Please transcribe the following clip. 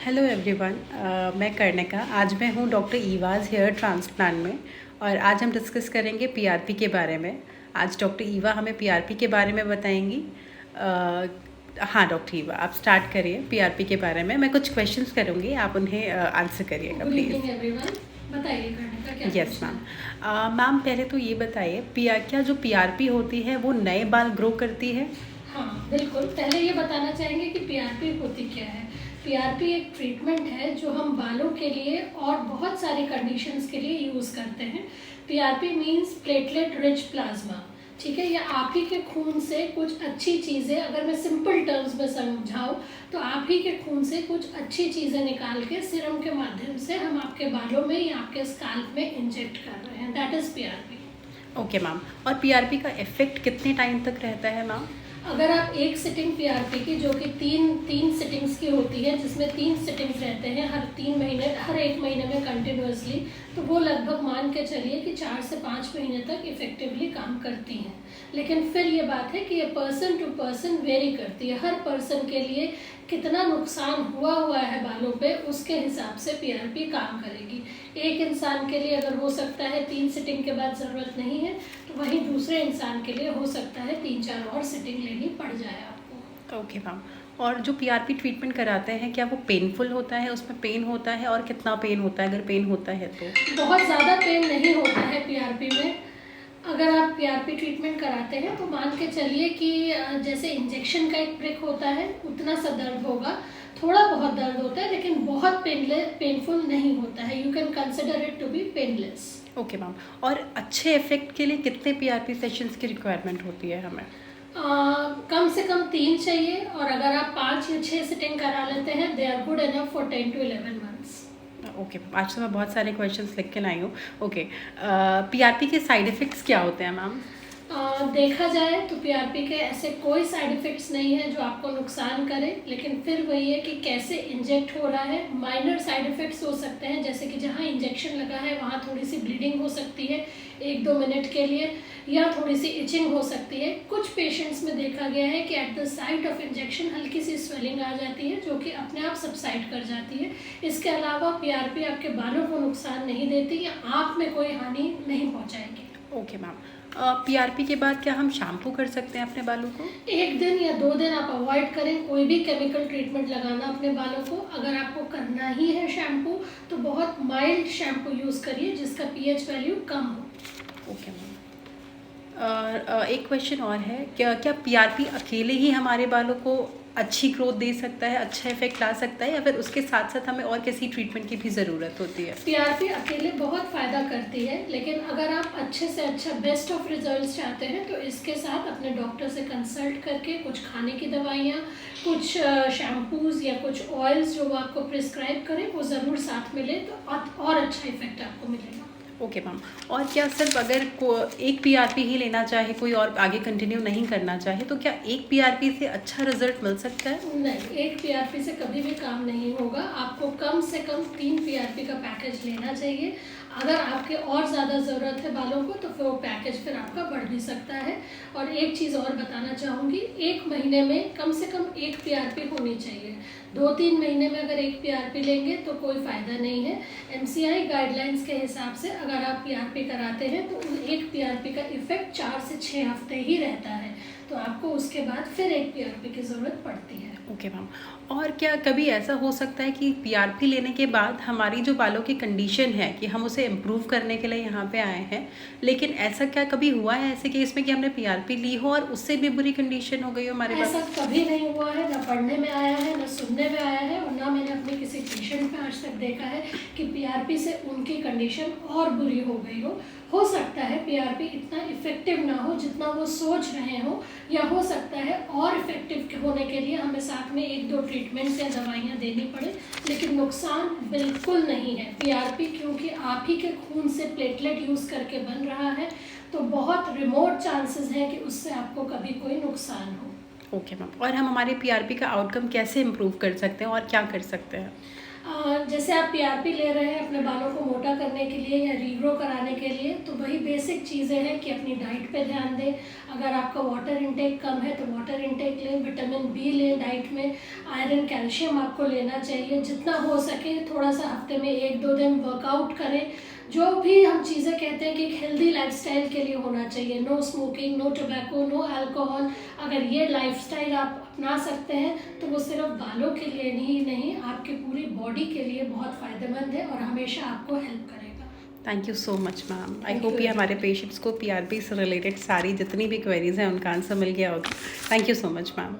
Hello everyone. मैं कर्णिका। आज मैं हूँ डॉक्टर ईवाज़ हेयर ट्रांसप्लांट में और आज हम डिस्कस करेंगे पीआरपी के बारे में। आज डॉक्टर ईवा हमें पीआरपी के बारे में बताएंगी। हाँ डॉक्टर ईवा, आप स्टार्ट करिए पीआरपी के बारे में। मैं कुछ क्वेश्चंस करूँगी, आप उन्हें आंसर करिएगा प्लीज़। बताइए कर्णिका, क्या यस मैम। मैम पहले तो ये बताइए, क्या जो पीआरपी होती है वो नए बाल ग्रो करती है? हाँ बिल्कुल। पहले ये बताना चाहेंगे कि पीआरपी होती क्या है। पीआरपी एक ट्रीटमेंट है जो हम बालों के लिए और बहुत सारी कंडीशंस के लिए यूज़ करते हैं। PRP means platelet rich plasma. ठीक है, या आप ही के खून से कुछ अच्छी चीज़ें, अगर मैं सिंपल टर्म्स में समझाऊँ तो आप ही के खून से कुछ अच्छी चीज़ें निकाल के सीरम के माध्यम से हम आपके बालों में या आपके स्काल्प में इंजेक्ट कर रहे हैं। That is PRP. Okay ma'am. और पीआरपी का इफेक्ट कितने टाइम तक रहता है मैम? अगर आप एक सिटिंग पीआरपी की, जो कि तीन सिटिंग्स की होती है, जिसमें 3 सिटिंग्स रहते हैं हर एक महीने में कंटिन्यूसली, तो वो लगभग मान के चलिए कि 4 से 5 महीने तक इफेक्टिवली काम करती हैं। लेकिन फिर ये बात है कि ये पर्सन टू पर्सन वेरी करती है। हर पर्सन के लिए कितना नुकसान हुआ है बालों पे, उसके हिसाब से पीआरपी काम करेगी। एक इंसान के लिए अगर हो सकता है 3 सिटिंग के बाद ज़रूरत नहीं है, तो वहीं दूसरे इंसान के लिए हो सकता है 3-4 और सिटिंग लेनी पड़ जाए आपको। Okay ma'am. और जो पीआरपी ट्रीटमेंट कराते हैं, क्या वो पेनफुल होता है? उसमें पेन होता है और कितना पेन होता है, अगर पेन होता है तो? बहुत ज़्यादा पेन नहीं होता है पीआरपी में। अगर आप पीआरपी ट्रीटमेंट कराते हैं तो मान के चलिए कि जैसे इंजेक्शन का एक प्रिक होता है उतना सा दर्द होगा। थोड़ा बहुत दर्द होता है, लेकिन बहुत पेनफुल नहीं होता है। You can consider it to be painless. Okay ma'am. और अच्छे इफेक्ट के लिए कितने पीआरपी सेशंस की रिक्वायरमेंट होती है हमें? कम से कम 3 चाहिए, और अगर आप 5 या 6 सिटिंग करा लेते हैं, they are good enough for 10 to 11 months। Okay, आज तो मैं बहुत सारे क्वेश्चंस लिख के लाई हूँ। ओके, पीआरपी के साइड इफ़ेक्ट्स क्या होते हैं मैम? देखा जाए तो पीआरपी के ऐसे कोई साइड इफ़ेक्ट्स नहीं है जो आपको नुकसान करे, लेकिन फिर वही है कि कैसे इंजेक्ट हो रहा है। माइनर साइड इफ़ेक्ट्स हो सकते हैं, जैसे कि जहाँ इंजेक्शन लगा है वहाँ थोड़ी सी ब्लीडिंग हो सकती है 1-2 मिनट के लिए, या थोड़ी सी इचिंग हो सकती है। कुछ पेशेंट्स में देखा गया है कि at the site of injection हल्की सी स्वेलिंग आ जाती है, जो कि अपने आप सबसाइड कर जाती है। इसके अलावा पीआरपी आपके बालों को नुकसान नहीं देती या आँख में कोई हानि नहीं पहुँचाएगी। Okay ma'am. पीआरपी के बाद क्या हम शैम्पू कर सकते हैं अपने बालों को? 1 दिन या 2 दिन आप अवॉइड करें कोई भी केमिकल ट्रीटमेंट लगाना अपने बालों को। अगर आपको करना ही है शैम्पू, तो बहुत माइल्ड शैम्पू यूज़ करिए जिसका पीएच वैल्यू कम हो। Okay ma'am. एक क्वेश्चन और है, क्या पीआरपी अकेले ही हमारे बालों को अच्छी ग्रोथ दे सकता है, अच्छा इफेक्ट ला सकता है, या फिर उसके साथ साथ हमें और किसी ट्रीटमेंट की भी ज़रूरत होती है? पीआरपी अकेले बहुत फ़ायदा करती है, लेकिन अगर आप अच्छे से अच्छा बेस्ट ऑफ रिजल्ट्स चाहते हैं तो इसके साथ अपने डॉक्टर से कंसल्ट करके कुछ खाने की दवाइयाँ, कुछ शैम्पूज़ या कुछ ऑयल्स जो वो आपको प्रिस्क्राइब करें, वो ज़रूर साथ में लें तो और अच्छा इफेक्ट आपको मिलेगा। Okay ma'am. और क्या सिर्फ अगर एक पीआरपी ही लेना चाहे कोई और आगे कंटिन्यू नहीं करना चाहे, तो क्या एक पीआरपी से अच्छा रिजल्ट मिल सकता है? नहीं, एक पीआरपी से कभी भी काम नहीं होगा। आपको कम से कम 3 पीआरपी का पैकेज लेना चाहिए। अगर आपके और ज़्यादा ज़रूरत है बालों को, तो फिर वो पैकेज फिर आपका बढ़ भी सकता है। और एक चीज़ और बताना चाहूँगी, 1 महीने में कम से कम 1 पीआरपी होनी चाहिए। 2-3 महीने में अगर 1 पीआरपी लेंगे तो कोई फ़ायदा नहीं है। एमसीआई गाइडलाइंस के हिसाब से अगर आप पीआरपी कराते हैं तो 1 पीआरपी का इफ़ेक्ट 4 से 6 हफ्ते ही रहता है, तो आपको उसके बाद फिर 1 पीआरपी की ज़रूरत पड़ती है। Okay ma'am. और क्या कभी ऐसा हो सकता है कि पीआरपी लेने के बाद हमारी जो बालों की कंडीशन है कि हम उसे इम्प्रूव करने के लिए यहाँ पे आए हैं, लेकिन ऐसा क्या कभी हुआ है ऐसे केस में कि हमने पीआरपी ली हो और उससे भी बुरी कंडीशन हो गई हो हमारे ऐसा कभी नहीं हुआ है, ना पढ़ने में आया है, ना सुनने में आया है, और ना मैंने अपने किसी पेशेंट में आज तक देखा है कि पीआरपी से उनकी कंडीशन और बुरी हो गई हो। हो सकता है पीआरपी इतना इफेक्टिव ना हो जितना वो सोच रहे हो, या हो सकता है और इफेक्टिव होने के लिए हमें साथ में 1-2 ट्रीटमेंट्स या दवाइयाँ देनी पड़े, लेकिन नुकसान बिल्कुल नहीं है। पीआरपी क्योंकि आप ही के खून से प्लेटलेट यूज़ करके बन रहा है, तो बहुत रिमोट चांसेस हैं कि उससे आपको कभी कोई नुकसान हो। Okay ma'am. और हम हमारे पीआरपी का आउटकम कैसे इम्प्रूव कर सकते हैं और क्या कर सकते हैं? जैसे आप पीआरपी ले रहे हैं अपने बालों को मोटा करने के लिए या रीग्रो कराने के लिए, तो वही बेसिक चीज़ें हैं कि अपनी डाइट पे ध्यान दें। अगर आपका वाटर इनटेक कम है तो वाटर इनटेक लें, विटामिन बी लें डाइट में, आयरन कैल्शियम आपको लेना चाहिए। जितना हो सके थोड़ा सा हफ्ते में 1-2 दिन वर्कआउट करें। जो भी हम चीज़ें कहते हैं कि एक हेल्दी लाइफस्टाइल के लिए होना चाहिए, no smoking, no tobacco, no alcohol. अगर ये लाइफस्टाइल आप अपना सकते हैं तो वो सिर्फ बालों के लिए ही नहीं, आपकी पूरी बॉडी के लिए बहुत फ़ायदेमंद है और हमेशा आपको हेल्प करेगा। Thank you so much ma'am. I Thank hope you. ये हमारे पेशेंट्स को पीआरपी से रिलेटेड सारी जितनी भी क्वेरीज हैं उनका आंसर मिल गया होगा। Thank you so much ma'am.